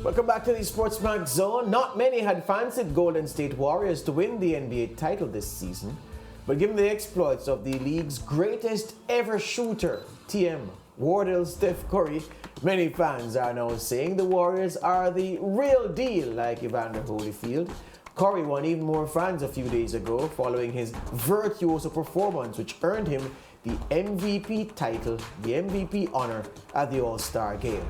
Welcome back to the Sportsman Zone. Not many had fancied Golden State Warriors to win the NBA title this season, but given the exploits of the league's greatest ever shooter, TM Wardell Steph Curry, many fans are now saying the Warriors are the real deal, like Evander Holyfield. Curry won even more fans a few days ago following his virtuoso performance, which earned him the MVP title, the MVP honor at the All-Star Game.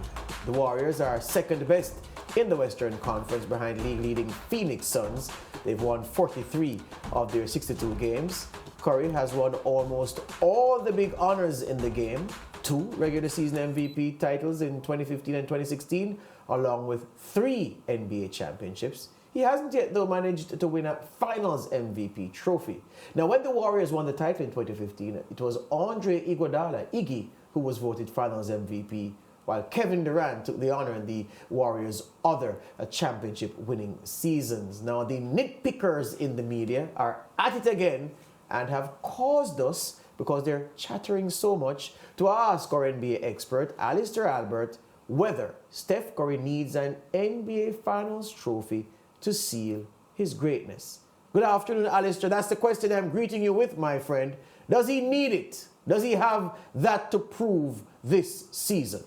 The Warriors are second best in the Western Conference behind league-leading Phoenix Suns. They've won 43 of their 62 games. Curry has won almost all the big honors in the game, 2 regular season MVP titles in 2015 and 2016, along with 3 NBA championships. He hasn't yet, though, managed to win a Finals MVP trophy. Now, when the Warriors won the title in 2015, it was Andre Iguodala, Iggy, who was voted Finals MVP, while Kevin Durant took the honor in the Warriors' other championship-winning seasons. Now, the nitpickers in the media are at it again and have caused us, because they're chattering so much, to ask our NBA expert, Alister Albert, whether Steph Curry needs an NBA Finals trophy to seal his greatness. Good afternoon, Alister. That's the question I'm greeting you with, my friend. Does he need it? Does he have that to prove this season?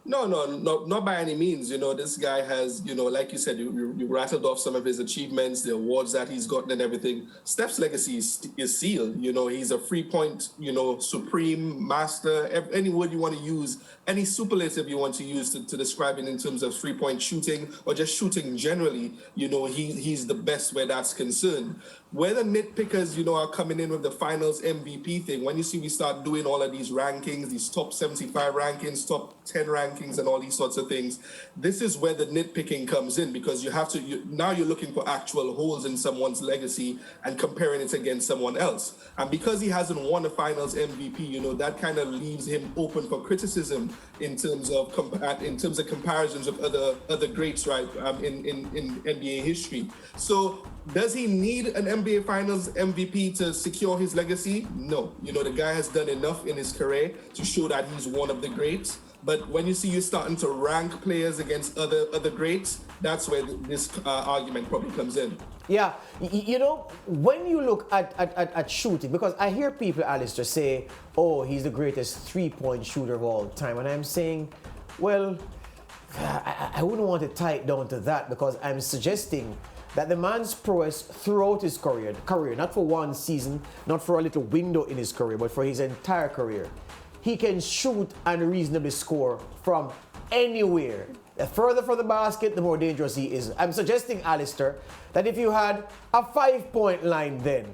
No, not by any means. This guy has, like you said, you rattled off some of his achievements, the awards that he's gotten and everything. Steph's legacy is sealed. He's a 3-point, supreme master. Any word you want to use, any superlative you want to use to describe it in terms of 3-point shooting or just shooting generally, he's the best where that's concerned. Where the nitpickers, are coming in with the Finals MVP thing, when you see we start doing all of these rankings, these top 75 rankings, top 10 rankings, and all these sorts of things, this is where the nitpicking comes in, because now you're looking for actual holes in someone's legacy and comparing it against someone else. And because he hasn't won a Finals MVP, that kind of leaves him open for criticism in terms of comparisons of other greats, right, in NBA history. So does he need an NBA Finals MVP to secure his legacy? No. The guy has done enough in his career to show that he's one of the greats. But when you see you starting to rank players against other greats, that's where this argument probably comes in. Yeah, when you look at shooting, because I hear people, Alister, say, oh, he's the greatest 3-point shooter of all time. And I'm saying, well, I wouldn't want to tie it down to that, because I'm suggesting that the man's prowess throughout his career, not for one season, not for a little window in his career, but for his entire career, he can shoot and reasonably score from anywhere. The further from the basket, the more dangerous he is. I'm suggesting, Alister, that if you had a 5-point line then,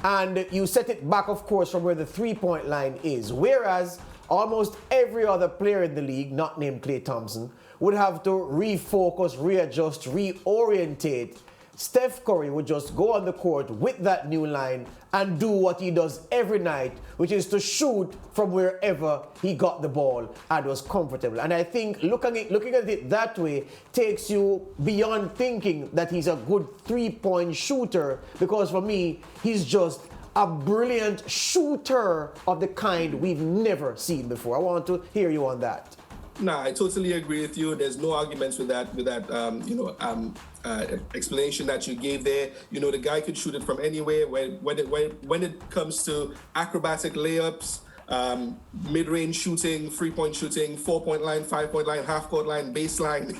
and you set it back, of course, from where the 3-point line is, whereas almost every other player in the league, not named Klay Thompson, would have to refocus, readjust, reorientate, Steph Curry would just go on the court with that new line and do what he does every night, which is to shoot from wherever he got the ball and was comfortable. And I think looking at it that way takes you beyond thinking that he's a good 3-point shooter, because for me, he's just a brilliant shooter of the kind we've never seen before. I want to hear you on that. No, I totally agree with you. There's no arguments with that explanation that you gave there. The guy could shoot it from anywhere. When it comes to acrobatic layups, mid-range shooting, 3-point shooting, 4-point line, 5-point line, half-court line, baseline,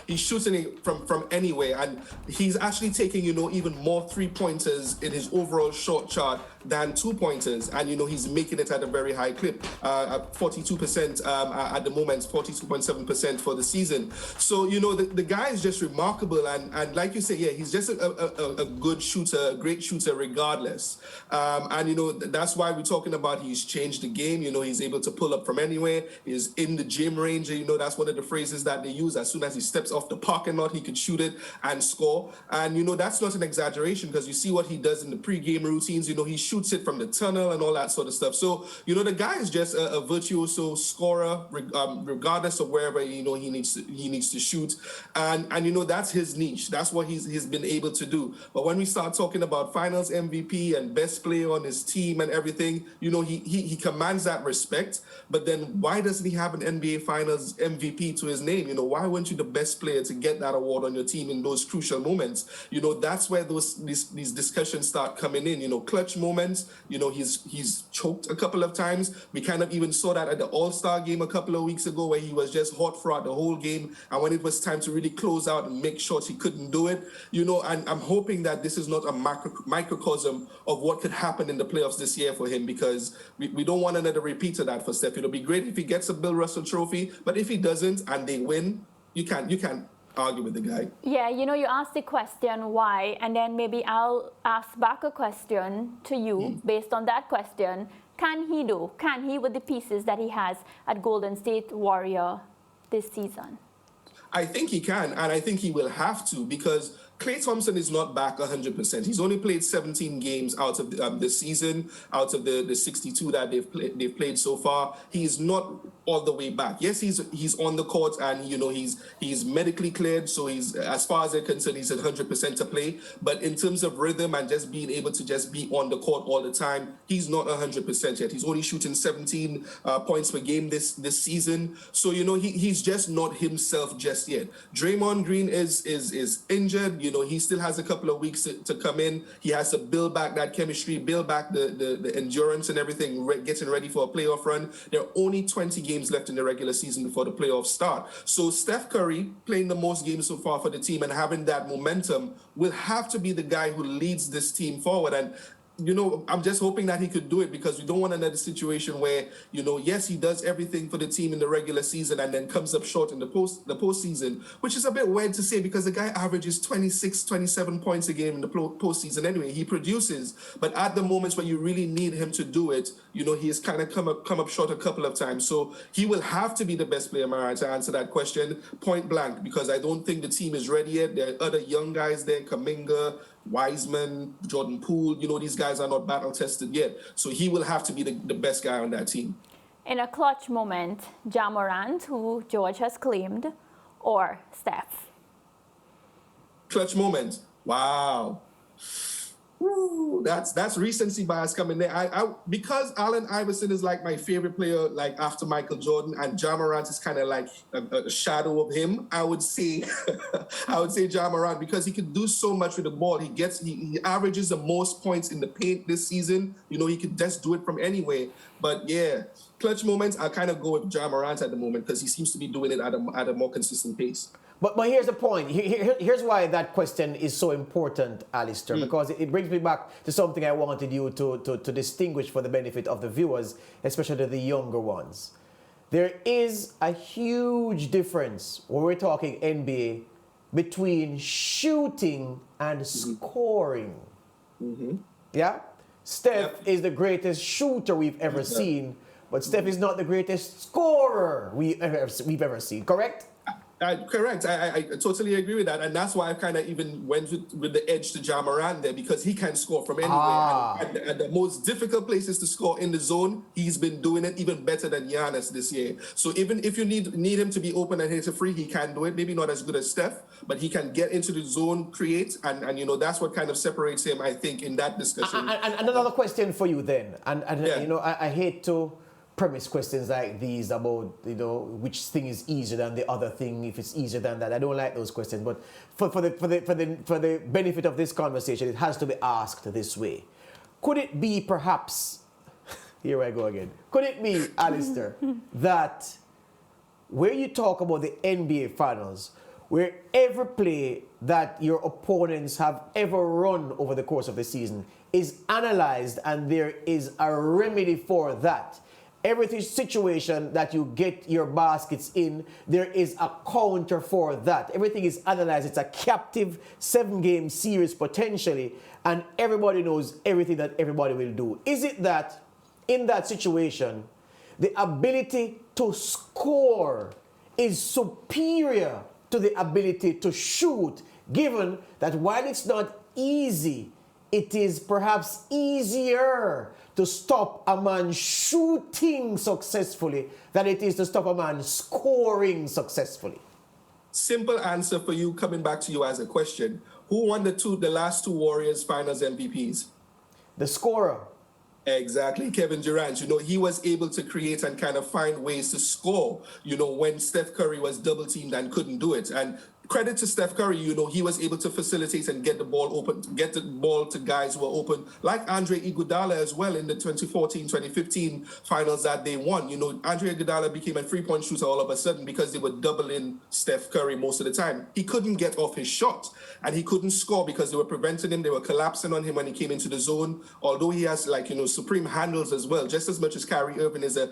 he's shooting it from anywhere. And he's actually taking, even more 3-pointers in his overall shot chart than 2-pointers. And, he's making it at a very high clip, 42% at the moment, 42.7% for the season. So, the guy is just remarkable. And like you say, yeah, he's just a good shooter, a great shooter regardless. And, that's why we're talking about he's changed the game. He's able to pull up from anywhere. He's in the gym range. That's one of the phrases that they use. As soon as he steps off the parking lot, he can shoot it and score. And, that's not an exaggeration, because you see what he does in the pre-game routines. He shoots it from the tunnel and all that sort of stuff. So, the guy is just a virtuoso scorer, regardless of wherever, he needs to shoot. And that's his niche. That's what he's been able to do. But when we start talking about Finals MVP and best player on his team and everything, he commands that respect. But then why doesn't he have an NBA Finals MVP to his name? You know, why weren't you the best player to get that award on your team in those crucial moments? You know, that's where these discussions start coming in. You know, clutch moments. You know, he's choked a couple of times. We kind of even saw that at the All-Star game a couple of weeks ago, where he was just hot throughout the whole game, and when it was time to really close out and make shots, he couldn't do it. You know, and I'm hoping that this is not a microcosm of what could happen in the playoffs this year for him, because we don't want another repeat of that for Steph. It'll be great if he gets a Bill Russell trophy, but if he doesn't and they win, you can't argue with the guy. Yeah, you know, you asked the question why, and then maybe I'll ask back a question to you based on that question. Can he with the pieces that he has at Golden State Warrior this season? I think he can, and I think he will have to, because Klay Thompson is not back 100%. He's only played 17 games out of the season, out of the 62 that they've played so far. He's not all the way back. Yes, he's on the court, and you know he's medically cleared, so he's, as far as they're concerned, he's at 100% to play. But in terms of rhythm and just being able to just be on the court all the time, he's not 100% yet. He's only shooting 17 points per game this season. So you know he's just not himself just yet. Draymond Green is injured. You know, he still has a couple of weeks to come in. He has to build back that chemistry, build back the endurance and everything, getting ready for a playoff run. There are only 20 games left in the regular season before the playoffs start. So Steph Curry, playing the most games so far for the team and having that momentum, will have to be the guy who leads this team forward. And you know, I'm just hoping that he could do it, because we don't want another situation where, you know, yes, he does everything for the team in the regular season and then comes up short in the postseason, which is a bit weird to say, because the guy averages 26, 27 points a game in the postseason anyway. He produces, but at the moments when you really need him to do it, you know, he has kind of come up short a couple of times. So he will have to be the best player, Mara, to answer that question point blank, because I don't think the team is ready yet. There are other young guys there, Kuminga, Wiseman, Jordan Poole, you know, these guys are not battle tested yet. So he will have to be the best guy on that team. In a clutch moment, Ja Morant, who George has claimed, or Steph? Clutch moment. Wow. Woo, that's recency bias coming there. I because Allen Iverson is like my favorite player, like after Michael Jordan, and Ja Morant is kind of like a shadow of him. I would say Ja Morant, because he can do so much with the ball. He averages the most points in the paint this season. You know, he could just do it from anywhere. But yeah, clutch moments, I'll kind of go with Ja Morant at the moment, because he seems to be doing it at a more consistent pace. But here's the point. Here's why that question is so important, Alister, because it brings me back to something I wanted you to distinguish for the benefit of the viewers, especially the younger ones. There is a huge difference when we're talking NBA between shooting and scoring. Yeah? Steph is the greatest shooter we've ever seen, but Steph is not the greatest scorer we've ever seen, correct? Correct. I totally agree with that. And that's why I kind of even went with the edge to Ja Morant there, because he can score from anywhere. And the most difficult places to score in the zone, he's been doing it even better than Giannis this year. So even if you need him to be open and hit a free, he can do it. Maybe not as good as Steph, but he can get into the zone, create, and you know, that's what kind of separates him, I think, in that discussion. And another question for you then. You know, I hate to premise questions like these about, you know, which thing is easier than the other thing, if it's easier than that. I don't like those questions, but for the benefit of this conversation, it has to be asked this way. Could it be perhaps, here I go again, could it be, Alister, that where you talk about the NBA Finals, where every play that your opponents have ever run over the course of the season is analyzed and there is a remedy for that? Every situation that you get your baskets in, there is a counter for that. Everything is analyzed. It's a captive 7-game series potentially, and everybody knows everything that everybody will do. Is it that in that situation, the ability to score is superior to the ability to shoot, given that while it's not easy, it is perhaps easier to stop a man shooting successfully than it is to stop a man scoring successfully? Simple answer for you, coming back to you as a question. Who won the last two Warriors Finals MVPs? The scorer. Exactly, Kevin Durant. He was able to create and kind of find ways to score, when Steph Curry was double teamed and couldn't do it. And credit to Steph Curry, he was able to facilitate and get the ball open, get the ball to guys who are open, like Andre Iguodala as well in the 2014-2015 finals that they won. Andre Iguodala became a three-point shooter all of a sudden because they were doubling Steph Curry most of the time. He couldn't get off his shot, and he couldn't score because they were preventing him. They were collapsing on him when he came into the zone, although he has, supreme handles as well, just as much as Kyrie Irving is a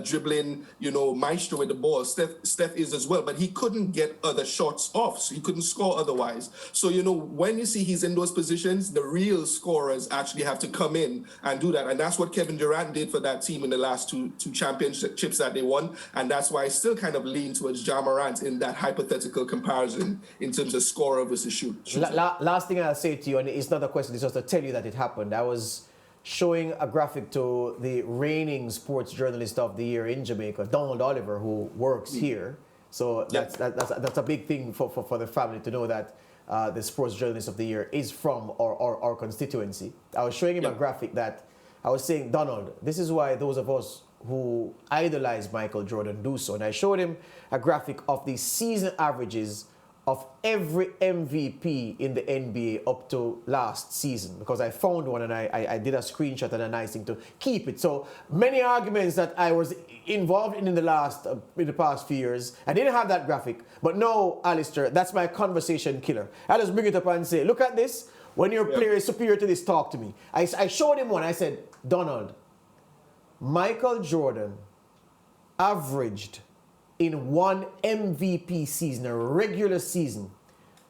dribbling, maestro with the ball. Steph is as well, but he couldn't get other shots off, so he couldn't score otherwise. So, when you see he's in those positions, the real scorers actually have to come in and do that. And that's what Kevin Durant did for that team in the last two championships that they won. And that's why I still kind of lean towards Ja Morant in that hypothetical comparison in terms of scorer versus shooter. Last thing I'll say to you, and it's not a question, it's just to tell you that it happened. I was showing a graphic to the reigning sports journalist of the year in Jamaica, Donald Oliver, who works here. So that's a big thing for the family to know that the sports journalist of the year is from our constituency. I was showing him a graphic that I was saying, Donald, this is why those of us who idolize Michael Jordan do so. And I showed him a graphic of the season averages of every MVP in the NBA up to last season, because I found one and I did a screenshot and a nice thing to keep it. So many arguments that I was involved in the past few years, I didn't have that graphic, but no, Alister, that's my conversation killer. I just bring it up and say, look at this. When your player is superior to this, talk to me. I showed him one. I said, Donald, Michael Jordan averaged in one MVP season, a regular season,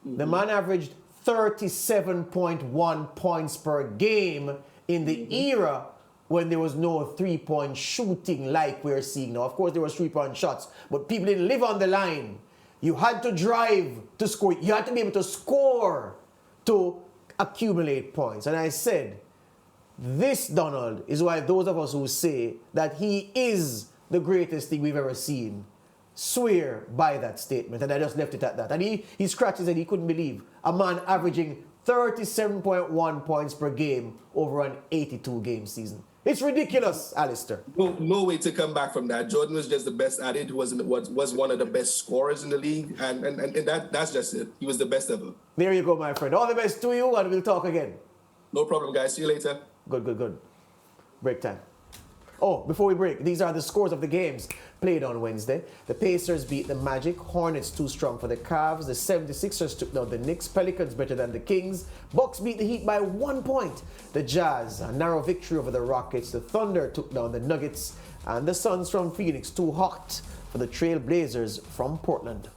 the man averaged 37.1 points per game in the era when there was no three-point shooting like we're seeing now. Of course, there was three-point shots, but people didn't live on the line. You had to drive to score. You had to be able to score to accumulate points. And I said, this, Donald, is why those of us who say that he is the greatest thing we've ever seen swear by that statement. And I just left it at that. And he scratched his head. He couldn't believe a man averaging 37.1 points per game over an 82-game season. It's ridiculous, Alister. No way to come back from that. Jordan was just the best at it. He was one of the best scorers in the league. And that's just it. He was the best ever. There you go, my friend. All the best to you, and we'll talk again. No problem, guys. See you later. Good. Break time. Oh, before we break, these are the scores of the games played on Wednesday. The Pacers beat the Magic. Hornets too strong for the Cavs. The 76ers took down the Knicks. Pelicans better than the Kings. Bucks beat the Heat by 1 point. The Jazz, a narrow victory over the Rockets. The Thunder took down the Nuggets. And the Suns from Phoenix too hot for the Trail Blazers from Portland.